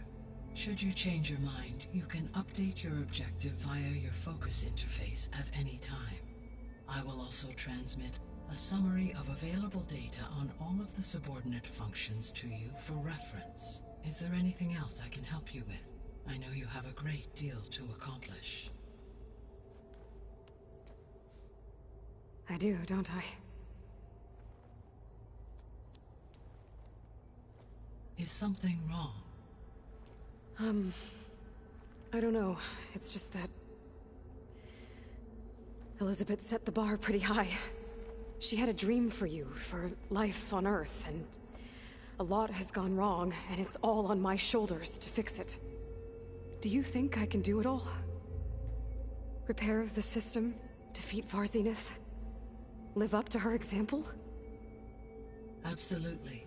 Should you change your mind, you can update your objective via your focus interface at any time. I will also transmit a summary of available data on all of the subordinate functions to you for reference. Is there anything else I can help you with? I know you have a great deal to accomplish. I do, don't I? Is something wrong? I don't know. It's just that Elizabeth set the bar pretty high. She had a dream for you, for life on Earth, and a lot has gone wrong, and it's all on my shoulders to fix it. Do you think I can do it all? Repair the system, defeat Varzenith, live up to her example? Absolutely.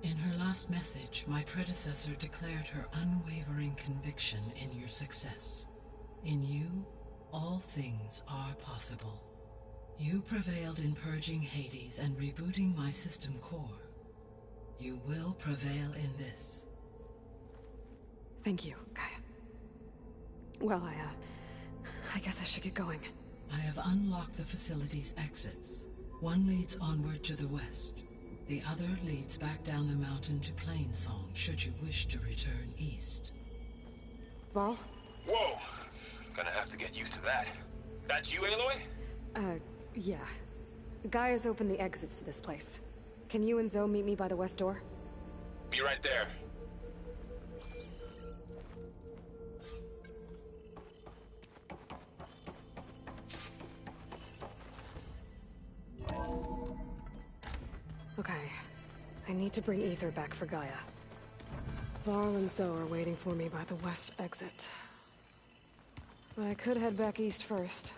In her last message, my predecessor declared her unwavering conviction in your success. In you, all things are possible. You prevailed in purging Hades and rebooting my system core. You will prevail in this. Thank you, Gaia. Well, I guess I should get going. I have unlocked the facility's exits. One leads onward to the west. The other leads back down the mountain to Plainsong, should you wish to return east. Varl? Whoa! Gonna have to get used to that. That's you, Aloy? Yeah. Gaia's opened the exits to this place. Can you and Zoe meet me by the west door? Be right there. Okay. I need to bring Ether back for Gaia. Varl and Zoe are waiting for me by the west exit. But I could head back east first.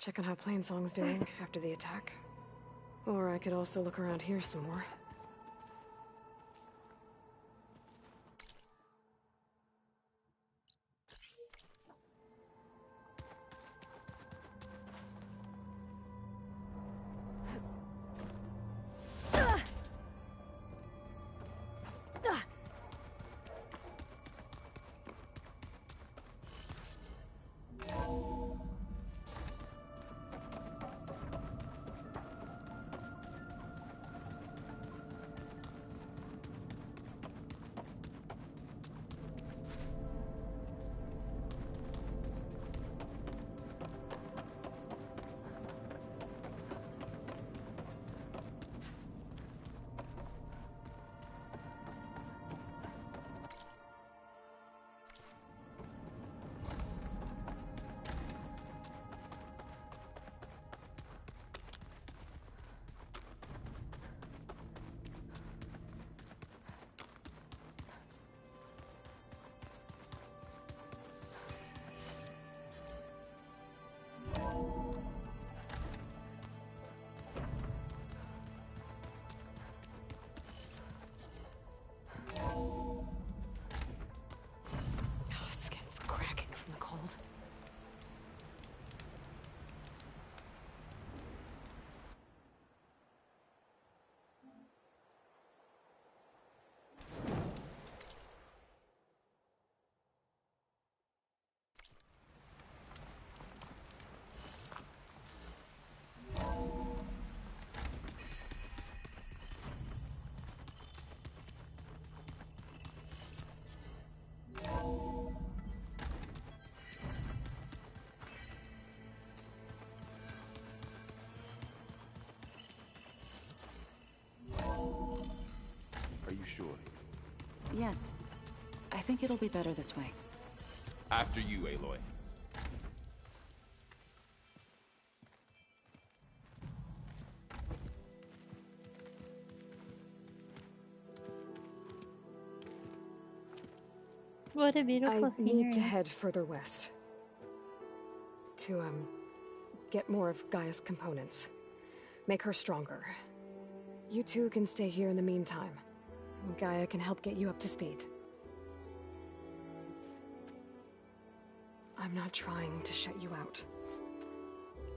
Check on how Plainsong's doing after the attack. Or I could also look around here some more. Skin's cracking from the cold. Are you sure? Yes. I think it'll be better this way. After you, Aloy. What a beautiful I scenery. need to head further west. To, get more of Gaia's components. Make her stronger. You two can stay here in the meantime. Gaia can help get you up to speed. I'm not trying to shut you out.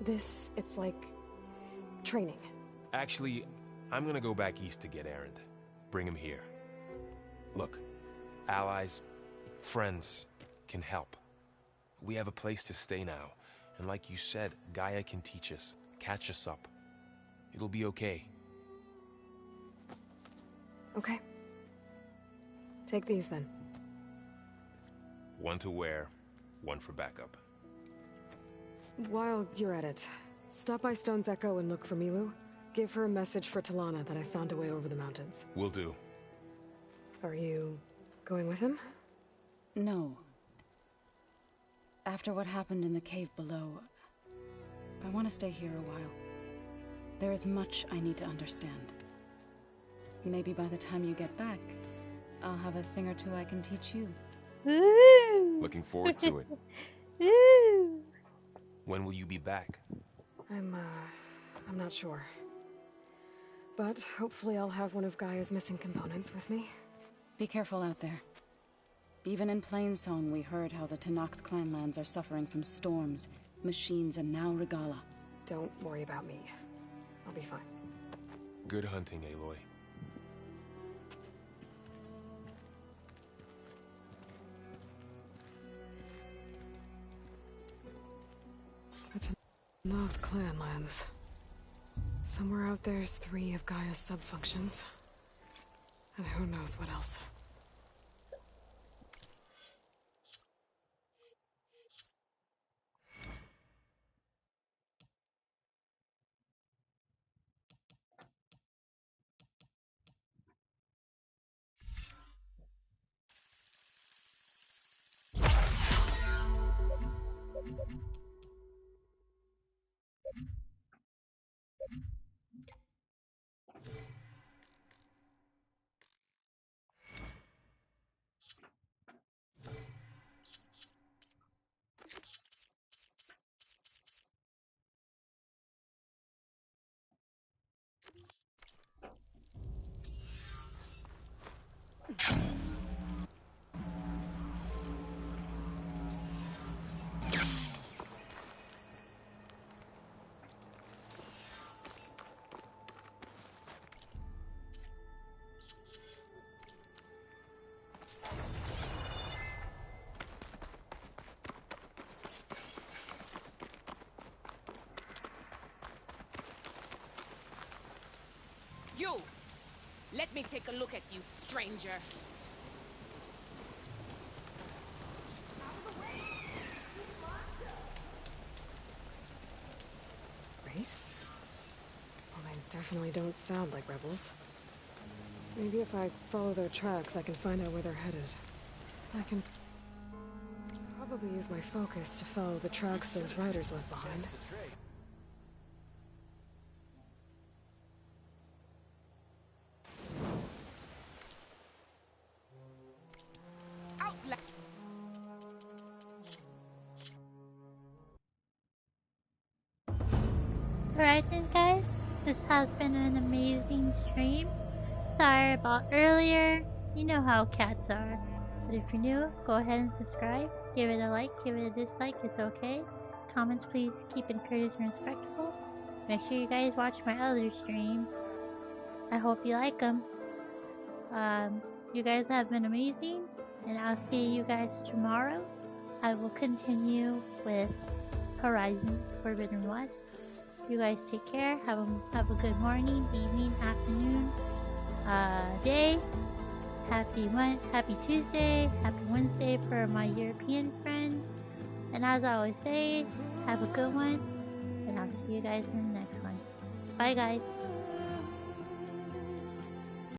It's like training. Actually, I'm gonna go back east to get Erend. Bring him here. Look, allies, friends can help. We have a place to stay now, and like you said, Gaia can teach us, catch us up. It'll be okay. Okay. Take these then. One to wear, one for backup. While you're at it, stop by Stone's Echo and look for Milu. Give her a message for Talana that I found a way over the mountains. Will do. Are you going with him? No. After what happened in the cave below, I want to stay here a while. There is much I need to understand. Maybe by the time you get back, I'll have a thing or two I can teach you. Woo! Looking forward to it. Woo! When will you be back? I'm not sure. But hopefully I'll have one of Gaia's missing components with me. Be careful out there. Even in Plainsong, we heard how the Tenakth clanlands are suffering from storms, machines, and now Regala. Don't worry about me. I'll be fine. Good hunting, Aloy. North Clan lands. Somewhere out there's 3 of Gaia's subfunctions. And who knows what else. You! Let me take a look at you, stranger. Race? Well, they definitely don't sound like rebels. Maybe if I follow their tracks, I can find out where they're headed. I can probably use my focus to follow the tracks those riders left behind. Alright then guys, this has been an amazing stream. Sorry about earlier, you know how cats are. But if you're new, go ahead and subscribe. Give it a like, give it a dislike, it's okay. Comments please keep it courteous and respectful. Make sure you guys watch my other streams. I hope you like them. You guys have been amazing, and I'll see you guys tomorrow. I will continue with Horizon Forbidden West. You guys take care. Have a good morning, evening, afternoon, day. Happy Tuesday, happy Wednesday for my European friends. And as I always say, have a good one, and I'll see you guys in the next one. Bye guys.